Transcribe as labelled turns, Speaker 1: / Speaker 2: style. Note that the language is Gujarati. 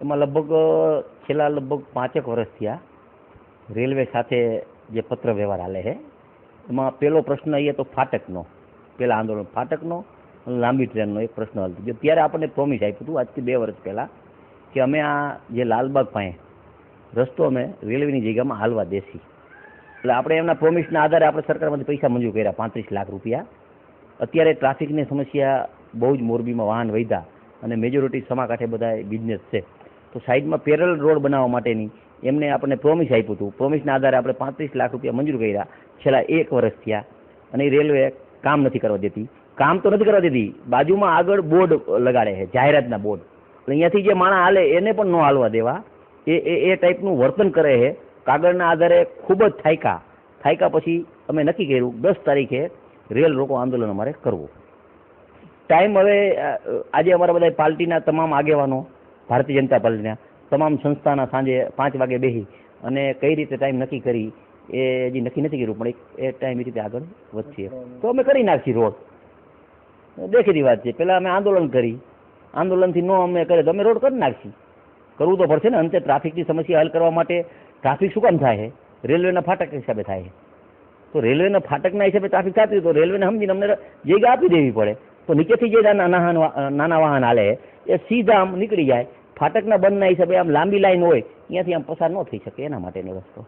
Speaker 1: એમાં લગભગ છેલ્લા લગભગ 5 વર્ષ થયા રેલવે સાથે જે પત્ર વ્યવહાર હાલે છે એમાં પહેલો પ્રશ્ન એ તો ફાટકનો, પહેલા આંદોલન ફાટકનો અને લાંબી ટ્રેનનો એક પ્રશ્ન હતો. જો ત્યારે આપણને પ્રોમિસ આપ્યું હતું આજથી 2 વર્ષ પહેલાં કે અમે આ જે લાલબાગ પાસે રસ્તો અમે રેલવેની જગ્યામાં હાલવા દેશી. એટલે આપણે એમના પ્રોમિસના આધારે આપણે સરકારમાંથી પૈસા મંજૂર કર્યા 35 લાખ રૂપિયા. અત્યારે ટ્રાફિકની સમસ્યા બહુ જ મોરબીમાં વાહન વધ્યા અને મેજોરિટી સમાકાંઠે બધા બિઝનેસ છે, તો સાઈડમાં પેરેલ રોડ બનાવવા માટેની એમને આપણને પ્રોમિસ આપ્યું હતું. પ્રોમિસના આધારે આપણે 35 લાખ રૂપિયા મંજૂર કર્યા છેલ્લા 1 વર્ષ થયા અને એ રેલવે કામ નથી કરવા દેતી. કામ તો નથી કરવા દેતી, બાજુમાં આગળ બોર્ડ લગાડે છે, જાહેરાતના બોર્ડ. અહીંયાથી જે માણસ હાલે એને પણ ન હાલવા દેવા, એ ટાઈપનું વર્તન કરે છે. કાગળના આધારે ખૂબ જ થાયકા પછી અમે નક્કી કર્યું 10 તારીખે રેલ રોકો આંદોલન અમારે કરવું. ટાઈમ હવે આજે અમારા બધા પાર્ટીના તમામ આગેવાનો, ભારતીય જનતા પાર્ટીના તમામ સંસ્થાના સાંજે 5 વાગે બેસી અને કઈ રીતે ટાઈમ નક્કી કરી એ હજી નક્કી નથી કર્યું, પણ એ ટાઈમ એ રીતે આગળ વધશે તો અમે કરી નાખીએ રોડ. દેખીતી વાત છે, પહેલાં અમે આંદોલન કરી, આંદોલનથી ન અમે કરે તો અમે રોડ કરી નાખીએ. કરવું તો પડશે ને. અંતે ટ્રાફિકની સમસ્યા હલ કરવા માટે ટ્રાફિક શું કામ થાય છે? રેલવેના ફાટક હિસાબે થાય છે. તો રેલવેના ફાટકના હિસાબે ટ્રાફિક થતી હોય તો રેલવેને સમજીને અમને જગ્યા આપી દેવી પડે. તો નીચેથી જે નાના વાહન હાલે એ સીધા આમ નીકળી જાય. ફાટકના બંધના હિસાબે આમ લાંબી લાઈન હોય ત્યાંથી આમ પસાર ન થઈ શકે, એના માટેનો રસ્તો.